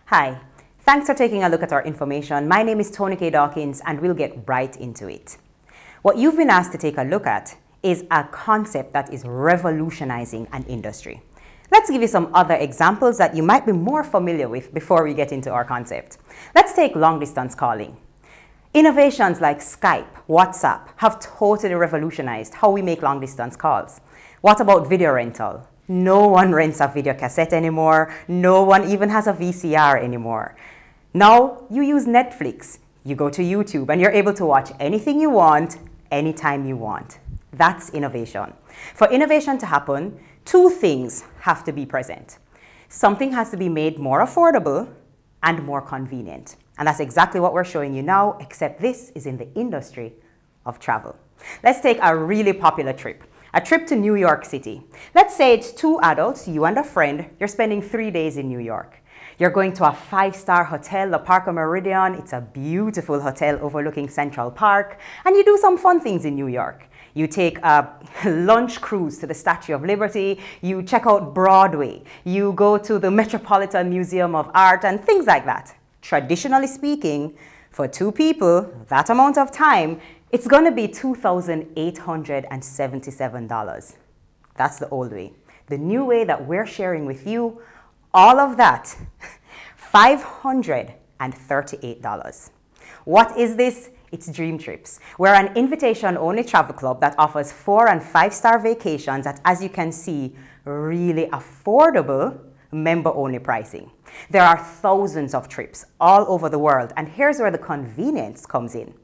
Hi, thanks for taking a look at our information. My name is Toni-Kay Dawkins and we'll get right into it. What you've been asked to take a look at is a concept that is revolutionizing an industry. Let's give you some other examples that you might be more familiar with before we get into our concept. Let's take long-distance calling. Innovations like Skype, WhatsApp have totally revolutionized how we make long-distance calls. What about video rental? No one rents a video cassette anymore. No one even has a VCR anymore. Now you use Netflix. You go to YouTube and you're able to watch anything you want, anytime you want. That's innovation. For innovation to happen, two things have to be present. Something has to be made more affordable and more convenient. And that's exactly what we're showing you now, except this is in the industry of travel. Let's take a really popular trip. A trip to New York City. Let's say it's two adults, you and a friend. You're spending 3 days in New York. You're going to a 5-star hotel, the Parker Meridien. It's a beautiful hotel overlooking Central Park. And you do some fun things in New York. You take a lunch cruise to the Statue of Liberty. You check out Broadway. You go to the Metropolitan Museum of Art and things like that. Traditionally speaking, for two people, that amount of time, it's going to be $2,877. That's the old way. The new way that we're sharing with you, all of that, $538. What is this? It's Dreamtrips. We're an invitation-only travel club that offers 4- and 5-star vacations at, as you can see, really affordable member-only pricing. There are thousands of trips all over the world, and here's where the convenience comes in.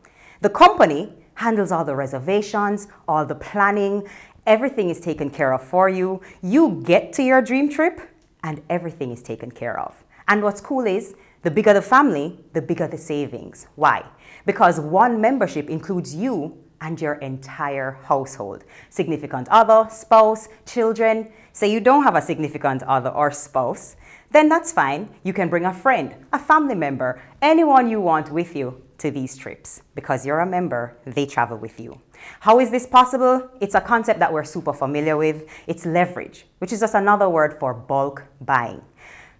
The company handles all the reservations, all the planning, everything is taken care of for you. You get to your dream trip and everything is taken care of. And what's cool is, the bigger the family, the bigger the savings. Why? Because one membership includes you and your entire household. Significant other, spouse, children. Say you don't have a significant other or spouse, then that's fine. You can bring a friend, a family member, anyone you want with you to these trips. Because you're a member, they travel with you. How is this possible? It's a concept that we're super familiar with. It's leverage, which is just another word for bulk buying.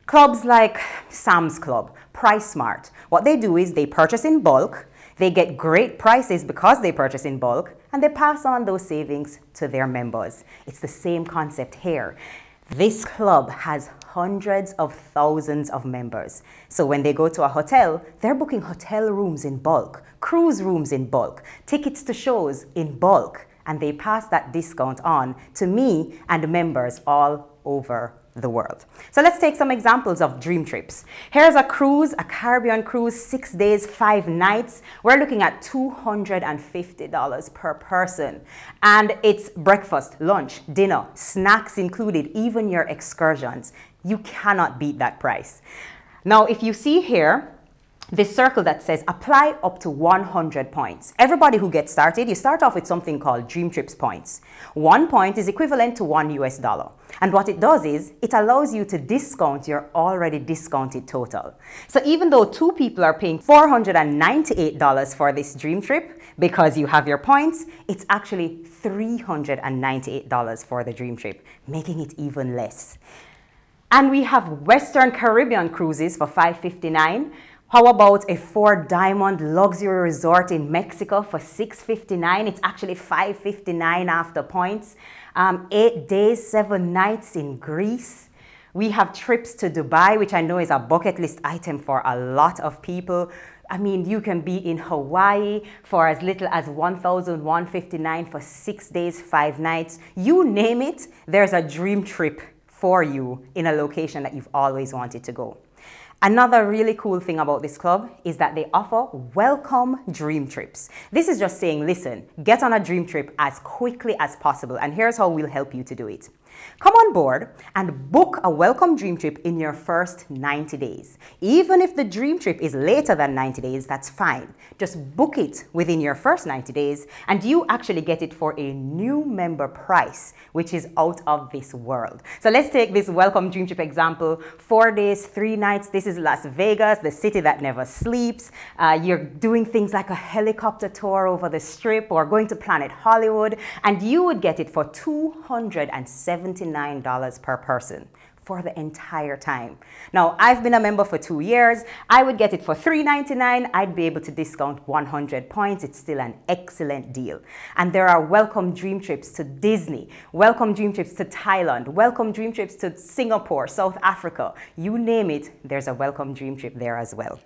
Clubs like Sam's Club, Price Smart, what they do is they purchase in bulk, they get great prices because they purchase in bulk, and they pass on those savings to their members. It's the same concept here. This club has hundreds of thousands of members. So when they go to a hotel, they're booking hotel rooms in bulk, cruise rooms in bulk, tickets to shows in bulk, and they pass that discount on to me and members all over the world. So let's take some examples of dream trips. Here's a cruise, a Caribbean cruise, 6 days, 5 nights. We're looking at $250 per person. And it's breakfast, lunch, dinner, snacks included, even your excursions. You cannot beat that price. Now, if you see here, this circle that says apply up to 100 points. Everybody who gets started, you start off with something called Dreamtrips points. 1 point is equivalent to $1 US. And what it does is it allows you to discount your already discounted total. So even though two people are paying $498 for this dream trip because you have your points, it's actually $398 for the dream trip, making it even less. And we have Western Caribbean cruises for $559. How about a 4-diamond luxury resort in Mexico for $659? It's actually $559 after points. 8 days, 7 nights in Greece. We have trips to Dubai, which I know is a bucket list item for a lot of people. I mean, you can be in Hawaii for as little as $1,159 for 6 days, 5 nights. You name it, there's a dream trip for you in a location that you've always wanted to go. Another really cool thing about this club is that they offer welcome dream trips. This is just saying, listen, get on a dream trip as quickly as possible, and here's how we'll help you to do it. Come on board and book a welcome dream trip in your first 90 days. Even if the dream trip is later than 90 days, that's fine. Just book it within your first 90 days and you actually get it for a new member price, which is out of this world. So let's take this welcome dream trip example. 4 days, 3 nights. This is Las Vegas, the city that never sleeps. You're doing things like a helicopter tour over the strip or going to Planet Hollywood, and you would get it for $270 $79 per person for the entire time. Now, I've been a member for 2 years. I would get it for $3.99. I'd be able to discount 100 points. It's still an excellent deal. And there are welcome dream trips to Disney, welcome dream trips to Thailand, welcome dream trips to Singapore, South Africa. You name it, there's a welcome dream trip there as well.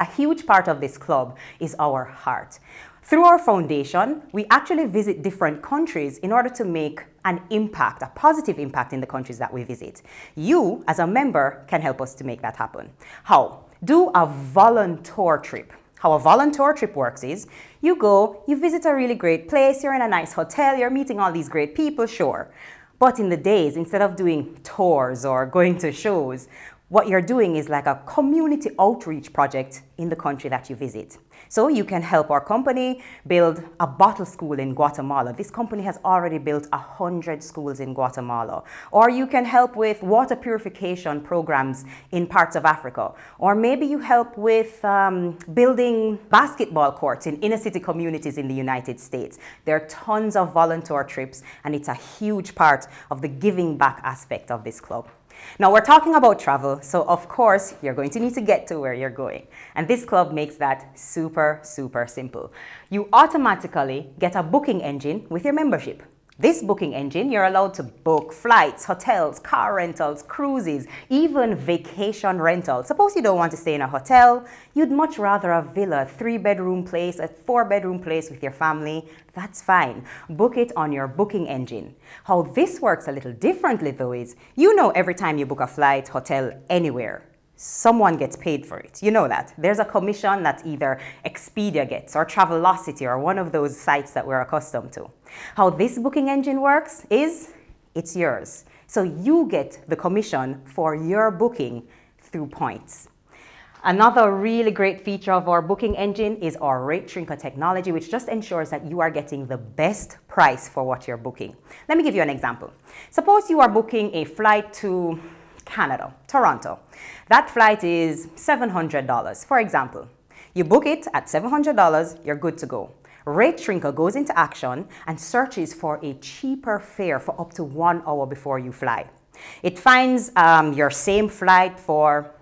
A huge part of this club is our heart. Through our foundation, we actually visit different countries in order to make an impact, a positive impact in the countries that we visit. You, as a member, can help us to make that happen. How? Do a volunteer trip. How a volunteer trip works is, you go, you visit a really great place, you're in a nice hotel, you're meeting all these great people, sure. But in the days, instead of doing tours or going to shows, what you're doing is like a community outreach project in the country that you visit. So you can help our company build a bottle school in Guatemala. This company has already built 100 schools in Guatemala. Or you can help with water purification programs in parts of Africa. Or maybe you help with building basketball courts in inner city communities in the United States. There are tons of volunteer trips, and it's a huge part of the giving back aspect of this club. Now, we're talking about travel, so of course, you're going to need to get to where you're going. And this club makes that super, super simple. You automatically get a booking engine with your membership. This booking engine, you're allowed to book flights, hotels, car rentals, cruises, even vacation rentals. Suppose you don't want to stay in a hotel, you'd much rather a villa, 3-bedroom place, a 4-bedroom place with your family. That's fine. Book it on your booking engine. How this works a little differently though is, you know every time you book a flight, hotel, anywhere, someone gets paid for it. You know that. There's a commission that either Expedia gets or Travelocity or one of those sites that we're accustomed to. How this booking engine works is, it's yours. So you get the commission for your booking through points. Another really great feature of our booking engine is our rate shrinker technology, which just ensures that you are getting the best price for what you're booking. Let me give you an example. Suppose you are booking a flight to Canada, Toronto. That flight is $700, for example. You book it at $700, you're good to go. Rate Shrinker goes into action and searches for a cheaper fare for up to 1 hour before you fly. It finds your same flight for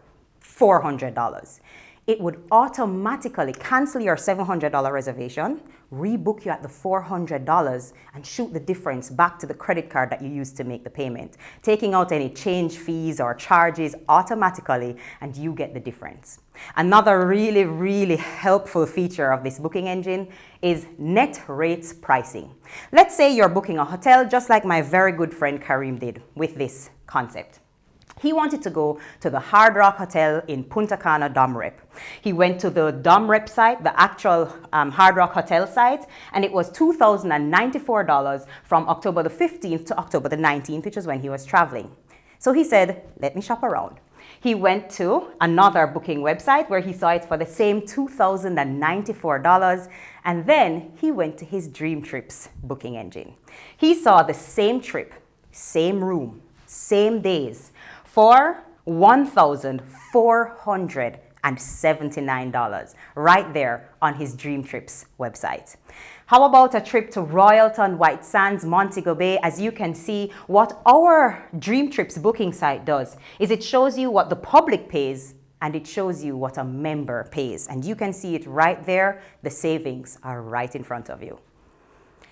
$400. It would automatically cancel your $700 reservation, rebook you at the $400, and shoot the difference back to the credit card that you used to make the payment, taking out any change fees or charges automatically, and you get the difference. Another really, really helpful feature of this booking engine is net rates pricing. Let's say you're booking a hotel just like my very good friend Kareem did with this concept. He wanted to go to the Hard Rock Hotel in Punta Cana, Dom Rep. He went to the Dom Rep site, the actual Hard Rock Hotel site, and it was $2,094 from October the 15th to October the 19th, which is when he was traveling. So he said, let me shop around. He went to another booking website where he saw it for the same $2,094, and then he went to his Dreamtrips booking engine. He saw the same trip, same room, same days, for $1,479 right there on his Dreamtrips website. How about a trip to Royalton, White Sands, Montego Bay? As you can see, what our Dreamtrips booking site does is it shows you what the public pays and it shows you what a member pays. And you can see it right there. The savings are right in front of you.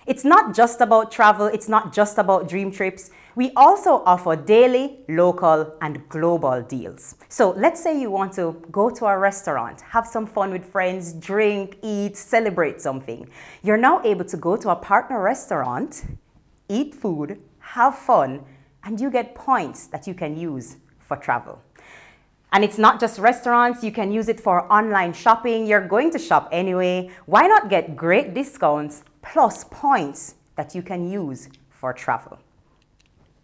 It's not just about travel, it's not just about dream trips. We also offer daily, local, and global deals. So let's say you want to go to a restaurant, have some fun with friends, drink, eat, celebrate something. You're now able to go to a partner restaurant, eat food, have fun, and you get points that you can use for travel. And it's not just restaurants, you can use it for online shopping. You're going to shop anyway. Why not get great discounts plus points that you can use for travel?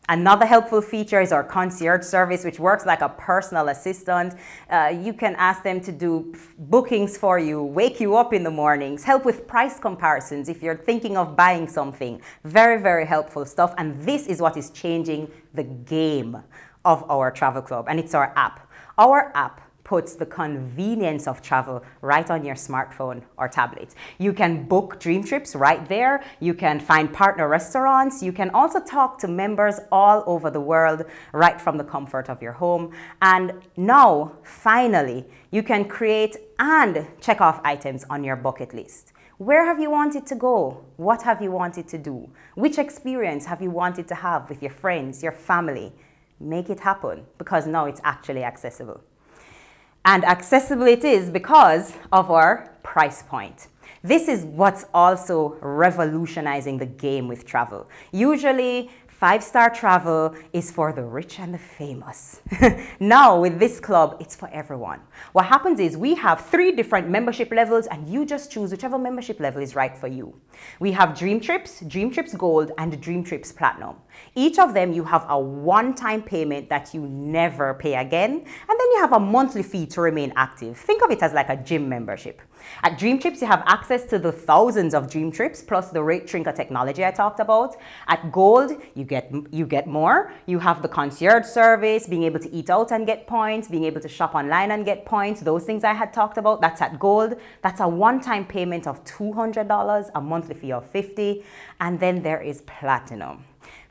Another helpful feature is our concierge service, which works like a personal assistant. You can ask them to do bookings for you, wake you up in the mornings, help with price comparisons if you're thinking of buying something. Very, very helpful stuff. And this is what is changing the game of our travel club, and it's our app. Our app puts the convenience of travel right on your smartphone or tablet. You can book Dreamtrips right there. You can find partner restaurants. You can also talk to members all over the world right from the comfort of your home. And now, finally, you can create and check off items on your bucket list. Where have you wanted to go? What have you wanted to do? Which experience have you wanted to have with your friends, your family? Make it happen, because now it's actually accessible. And accessible it is because of our price point. This is what's also revolutionizing the game with travel. Usually, 5-star travel is for the rich and the famous. Now, with this club, it's for everyone. What happens is we have 3 different membership levels, and you just choose whichever membership level is right for you. We have Dreamtrips, Dreamtrips Gold, and Dreamtrips Platinum. Each of them, you have a one-time payment that you never pay again, and then you have a monthly fee to remain active. Think of it as like a gym membership. At Dreamtrips, you have access to the thousands of Dreamtrips plus the rate trinker technology I talked about. At Gold, you get more. You have the Concierge Service, being able to eat out and get points, being able to shop online and get points. Those things I had talked about, that's at Gold. That's a one-time payment of $200, a monthly fee of $50. And then there is Platinum.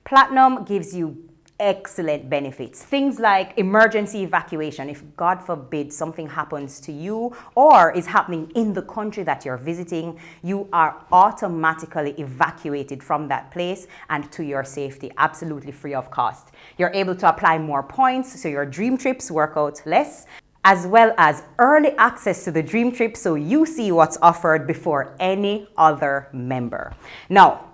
Platinum gives you excellent benefits. Things like emergency evacuation. If God forbid something happens to you or is happening in the country that you're visiting, you are automatically evacuated from that place and to your safety, absolutely free of cost. You're able to apply more points, so your dream trips work out less, as well as early access to the dream trip, so you see what's offered before any other member. Now,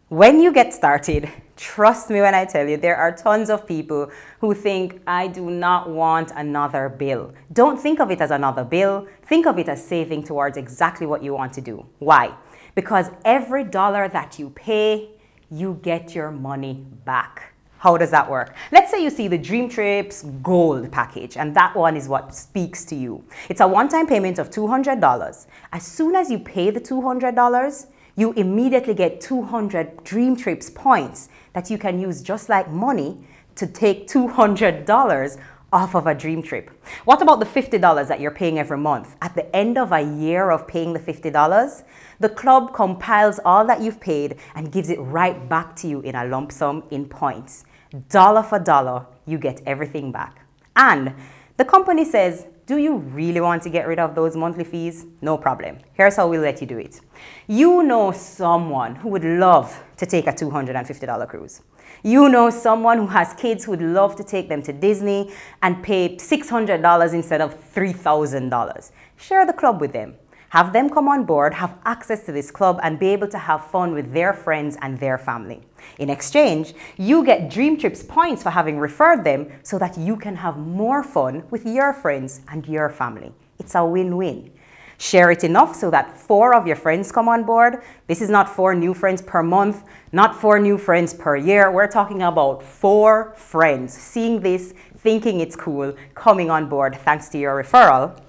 when you get started, trust me when I tell you, there are tons of people who think, I do not want another bill. Don't think of it as another bill. Think of it as saving towards exactly what you want to do. Why? Because every dollar that you pay, you get your money back. How does that work? Let's say you see the Dreamtrips Gold package, and that one is what speaks to you. It's a one-time payment of $200. As soon as you pay the $200, you immediately get 200 Dreamtrips points that you can use just like money to take $200 off of a dream trip. What about the $50 that you're paying every month? At the end of a year of paying the $50, the club compiles all that you've paid and gives it right back to you in a lump sum in points. Dollar for dollar, you get everything back. And the company says, do you really want to get rid of those monthly fees? No problem. Here's how we'll let you do it. You know someone who would love to take a $250 cruise. You know someone who has kids who would love to take them to Disney and pay $600 instead of $3,000. Share the club with them. Have them come on board, have access to this club, and be able to have fun with their friends and their family. In exchange, you get Dreamtrips points for having referred them so that you can have more fun with your friends and your family. It's a win-win. Share it enough so that 4 of your friends come on board. This is not 4 new friends per month, not 4 new friends per year. We're talking about 4 friends seeing this, thinking it's cool, coming on board thanks to your referral.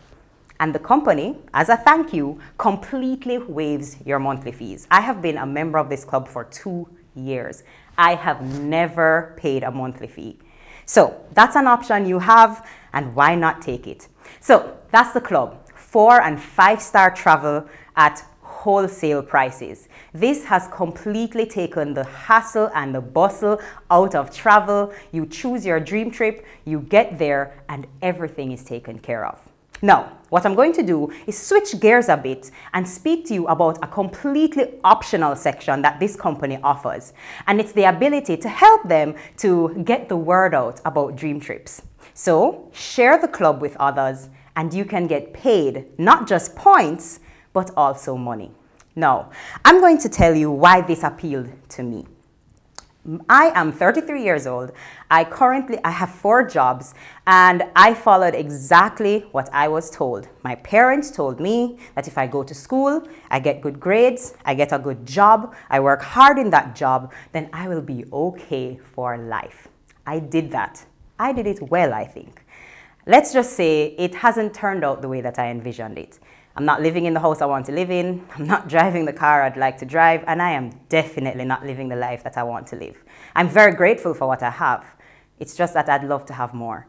And the company, as a thank you, completely waives your monthly fees. I have been a member of this club for 2 years. I have never paid a monthly fee. So that's an option you have, and why not take it? So that's the club. 4- and 5-star travel at wholesale prices. This has completely taken the hassle and the bustle out of travel. You choose your dream trip, you get there, and everything is taken care of. Now, what I'm going to do is switch gears a bit and speak to you about a completely optional section that this company offers. And it's the ability to help them to get the word out about dream trips. So share the club with others and you can get paid not just points, but also money. Now, I'm going to tell you why this appealed to me. I am 33 years old. I have 4 jobs, and I followed exactly what I was told. My parents told me that if I go to school, I get good grades, I get a good job, I work hard in that job, then I will be okay for life. I did that. I did it well, I think. Let's just say it hasn't turned out the way that I envisioned it. I'm not living in the house I want to live in, I'm not driving the car I'd like to drive, and I am definitely not living the life that I want to live. I'm very grateful for what I have. It's just that I'd love to have more.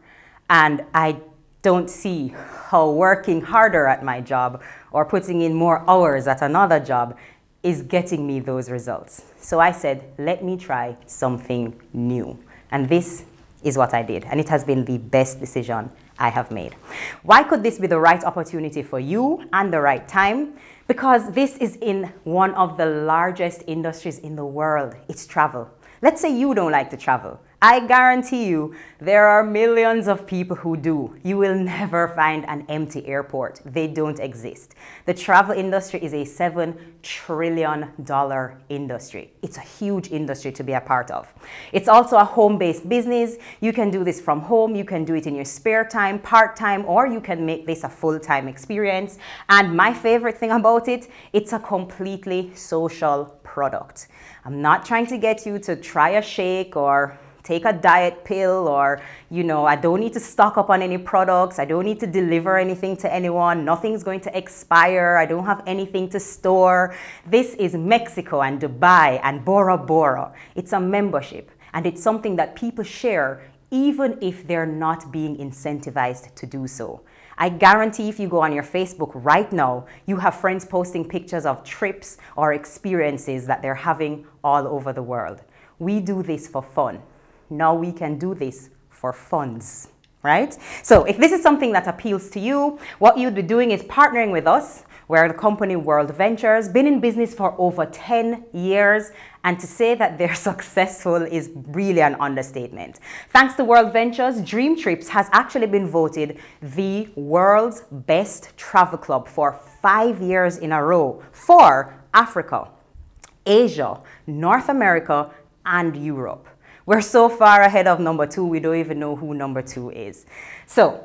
And I don't see how working harder at my job or putting in more hours at another job is getting me those results. So I said, let me try something new. And this is what I did. And it has been the best decision I have made. Why could this be the right opportunity for you and the right time? Because this is in one of the largest industries in the world. It's travel. Let's say you don't like to travel. I guarantee you there are millions of people who do. You will never find an empty airport. They don't exist. The travel industry is a $7 trillion industry. It's a huge industry to be a part of. It's also a home-based business. You can do this from home. You can do it in your spare time, part-time, or you can make this a full-time experience. And my favorite thing about it, it's a completely social product. I'm not trying to get you to try a shake or take a diet pill, or, I don't need to stock up on any products. I don't need to deliver anything to anyone. Nothing's going to expire. I don't have anything to store. This is Mexico and Dubai and Bora Bora. It's a membership, and it's something that people share even if they're not being incentivized to do so. I guarantee if you go on your Facebook right now, you have friends posting pictures of trips or experiences that they're having all over the world. We do this for fun. Now we can do this for funds, right? So if this is something that appeals to you, what you'd be doing is partnering with us. We're the company World Ventures, been in business for over 10 years, and to say that they're successful is really an understatement. Thanks to World Ventures, Dreamtrips has actually been voted the world's best travel club for 5 years in a row for Africa, Asia, North America, and Europe. We're so far ahead of number 2, we don't even know who number 2 is. So,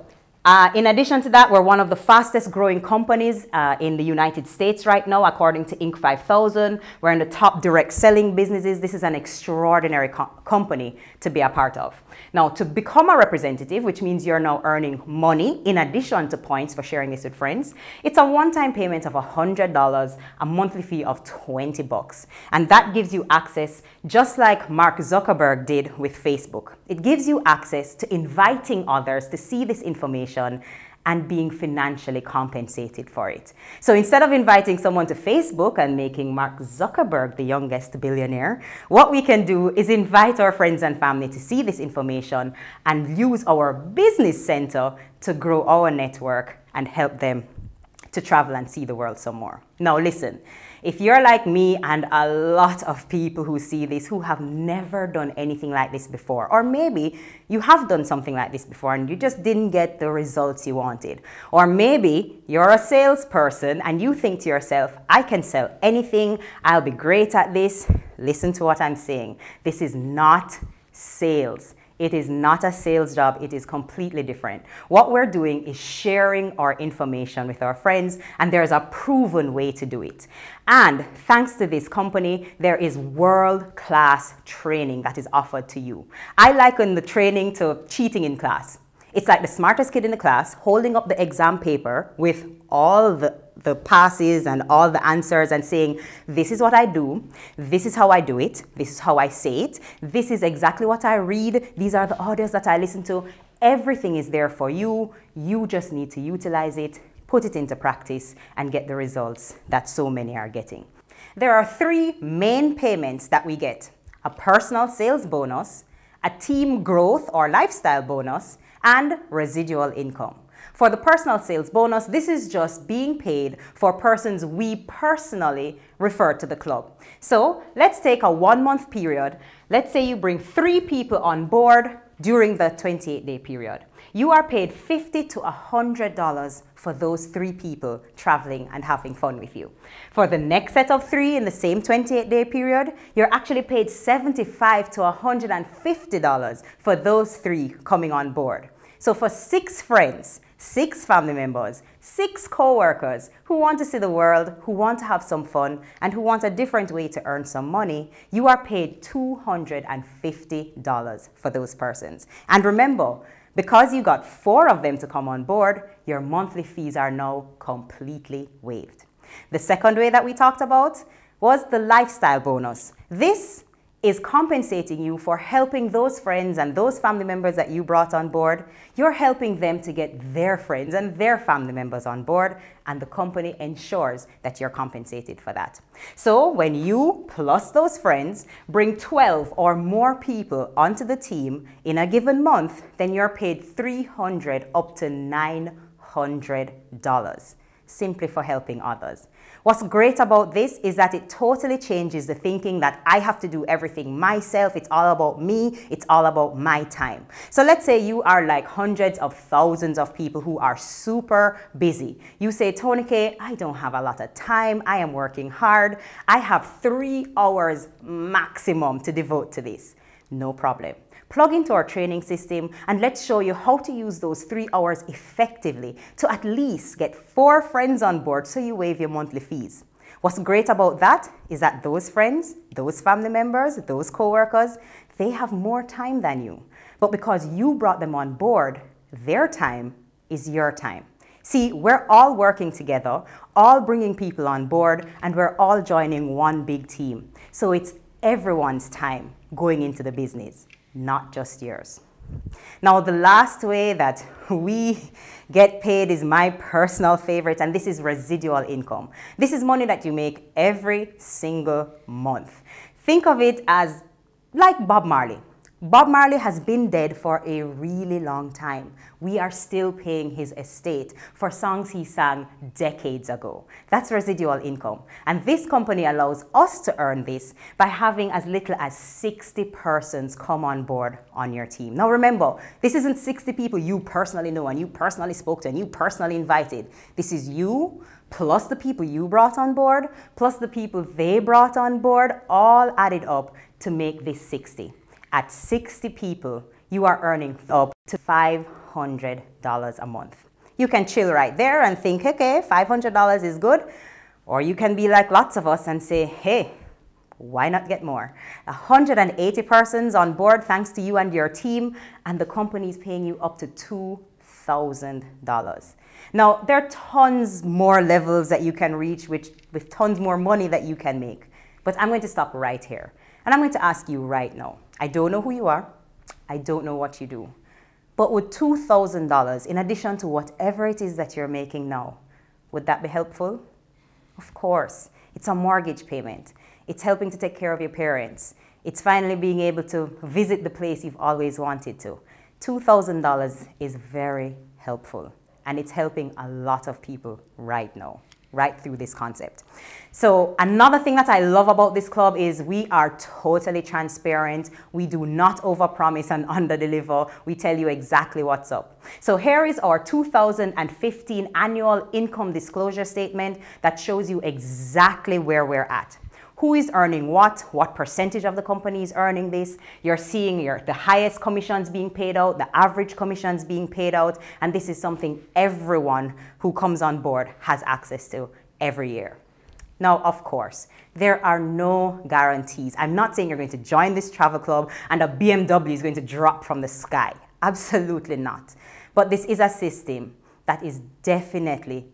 in addition to that, we're one of the fastest growing companies in the United States right now, according to Inc. 5000. We're in the top direct selling businesses. This is an extraordinary company to be a part of. Now, to become a representative, which means you're now earning money in addition to points for sharing this with friends, it's a one-time payment of $100, a monthly fee of $20. And that gives you access, just like Mark Zuckerberg did with Facebook. It gives you access to inviting others to see this information and being financially compensated for it. So instead of inviting someone to Facebook and making Mark Zuckerberg the youngest billionaire, what we can do is invite our friends and family to see this information and use our business center to grow our network and help them to travel and see the world some more. Now listen, if you're like me and a lot of people who see this who have never done anything like this before, or maybe you have done something like this before and you just didn't get the results you wanted, or maybe you're a salesperson and you think to yourself, I can sell anything, I'll be great at this. Listen to what I'm saying. This is not sales. It is not a sales job. It is completely different. What we're doing is sharing our information with our friends, and there's a proven way to do it. And thanks to this company, there is world-class training that is offered to you. I liken the training to cheating in class. It's like the smartest kid in the class holding up the exam paper with all the passes and all the answers and saying, this is what I do, this is how I do it, this is how I say it, this is exactly what I read, these are the audios that I listen to. Everything is there for you. You just need to utilize it, put it into practice, and get the results that so many are getting. There are 3 main payments that we get: a personal sales bonus, a team growth or lifestyle bonus, and residual income. For the personal sales bonus, this is just being paid for persons we personally refer to the club. So let's take a 1-month period. Let's say you bring 3 people on board during the 28-day period. You are paid $50 to $100 for those 3 people traveling and having fun with you. For the next set of 3 in the same 28-day period, you're actually paid $75 to $150 for those 3 coming on board. So for 6 friends, 6 family members, 6 co-workers who want to see the world, who want to have some fun, and who want a different way to earn some money, you are paid $250 for those persons. And remember, because you got 4 of them to come on board, your monthly fees are now completely waived. The second way that we talked about was the lifestyle bonus. This is compensating you for helping those friends and those family members that you brought on board. You're helping them to get their friends and their family members on board, and the company ensures that you're compensated for that. So when you plus those friends bring 12 or more people onto the team in a given month, then you're paid $300 up to $900 simply for helping others. What's great about this is that it totally changes the thinking that I have to do everything myself. It's all about me. It's all about my time. So let's say you are like hundreds of thousands of people who are super busy. You say, Toni-Kay, I don't have a lot of time. I am working hard. I have 3 hours maximum to devote to this. No problem. Plug into our training system and let's show you how to use those 3 hours effectively to at least get 4 friends on board so you waive your monthly fees. What's great about that is that those friends, those family members, those co-workers, they have more time than you. But because you brought them on board, their time is your time. See, we're all working together, all bringing people on board, and we're all joining one big team. So it's everyone's time going into the business, not just yours. Now, the last way that we get paid is my personal favorite, and this is residual income. This is money that you make every single month. Think of it as like Bob Marley. Bob Marley has been dead for a really long time. We are still paying his estate for songs he sang decades ago. That's residual income. And this company allows us to earn this by having as little as 60 persons come on board on your team. Now remember, this isn't 60 people you personally know and you personally spoke to and you personally invited. This is you plus the people you brought on board, plus the people they brought on board, all added up to make this 60. At 60 people, you are earning up to $500 a month. You can chill right there and think, okay, $500 is good. Or you can be like lots of us and say, hey, why not get more? 180 persons on board thanks to you and your team, and the company is paying you up to $2,000. Now, there are tons more levels that you can reach with tons more money that you can make. But I'm going to stop right here. And I'm going to ask you right now. I don't know who you are. I don't know what you do. But would $2,000, in addition to whatever it is that you're making now, would that be helpful? Of course. It's a mortgage payment. It's helping to take care of your parents. It's finally being able to visit the place you've always wanted to. $2,000 is very helpful. And it's helping a lot of people right now, right through this concept. So another thing that I love about this club is we are totally transparent. We do not overpromise and underdeliver. We tell you exactly what's up. So here is our 2015 annual income disclosure statement that shows you exactly where we're at. Who is earning what percentage of the company is earning this. You're seeing the highest commissions being paid out, the average commissions being paid out, and this is something everyone who comes on board has access to every year. Now, of course, there are no guarantees. I'm not saying you're going to join this travel club and a BMW is going to drop from the sky. Absolutely not. But this is a system that is definitely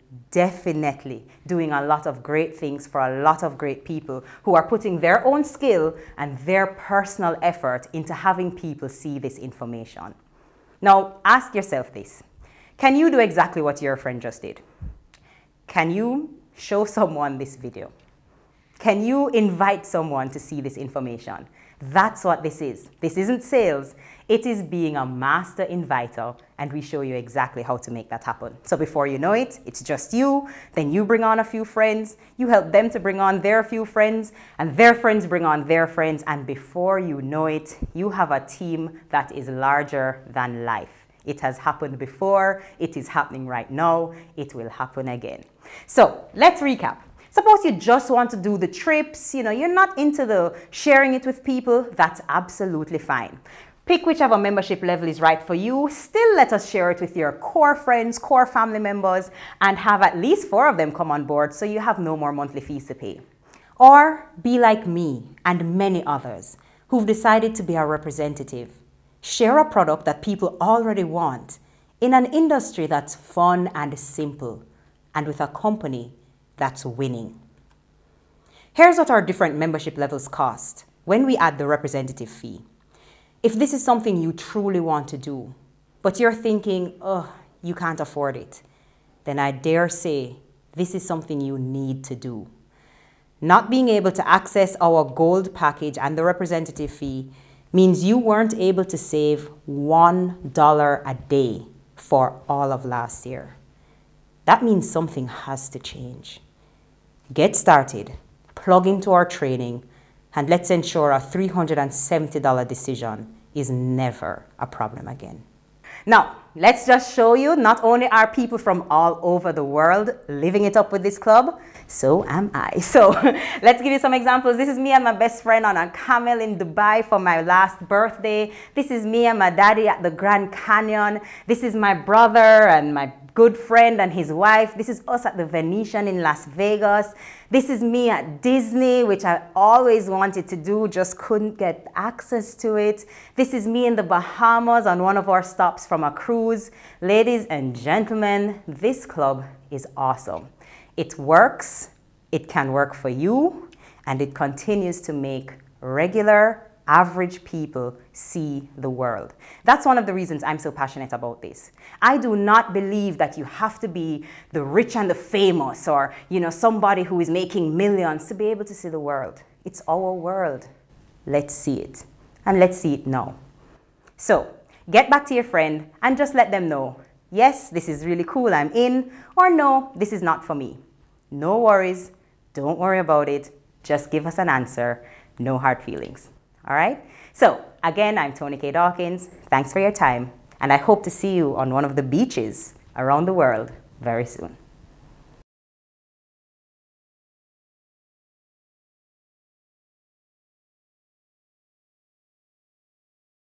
doing a lot of great things for a lot of great people who are putting their own skill and their personal effort into having people see this information. Now, ask yourself this. Can you do exactly what your friend just did? Can you show someone this video? Can you invite someone to see this information? That's what this is. This isn't sales. It is being a master inviter, and we show you exactly how to make that happen. So before you know it, it's just you, then you bring on a few friends, you help them to bring on their few friends, and their friends bring on their friends, and before you know it, you have a team that is larger than life. It has happened before, it is happening right now, it will happen again. So let's recap. Suppose you just want to do the trips, you're not into the sharing it with people, that's absolutely fine. Pick whichever membership level is right for you. Still let us share it with your core friends, core family members, and have at least 4 of them come on board so you have no more monthly fees to pay. Or be like me and many others who've decided to be a representative. Share a product that people already want in an industry that's fun and simple, and with a company that's winning. Here's what our different membership levels cost. when we add the representative fee, if this is something you truly want to do, but you're thinking, oh, you can't afford it, then I dare say this is something you need to do. Not being able to access our gold package and the representative fee means you weren't able to save $1 a day for all of last year. That means something has to change. Get started, plug into our training, and let's ensure a $370 decision is never a problem again. Now, let's just show you, not only are people from all over the world living it up with this club, so am I. So let's give you some examples. This is me and my best friend on a camel in Dubai for my last birthday. This is me and my daddy at the Grand Canyon. This is my brother and my good friend and his wife. This is us at the Venetian in Las Vegas. This is me at Disney, which I always wanted to do, just couldn't get access to it. This is me in the Bahamas on one of our stops from a cruise. Ladies and gentlemen, this club is awesome. It works, it can work for you, and it continues to make regular, average people see the world. That's one of the reasons I'm so passionate about this. I do not believe that you have to be the rich and the famous or, somebody who is making millions to be able to see the world. It's our world. Let's see it. And let's see it now. So get back to your friend and just let them know, yes, this is really cool, I'm in, or no, this is not for me. No worries. Don't worry about it. Just give us an answer. No hard feelings. All right? So, again, I'm Toni-Kay Dawkins. Thanks for your time, and I hope to see you on one of the beaches around the world very soon.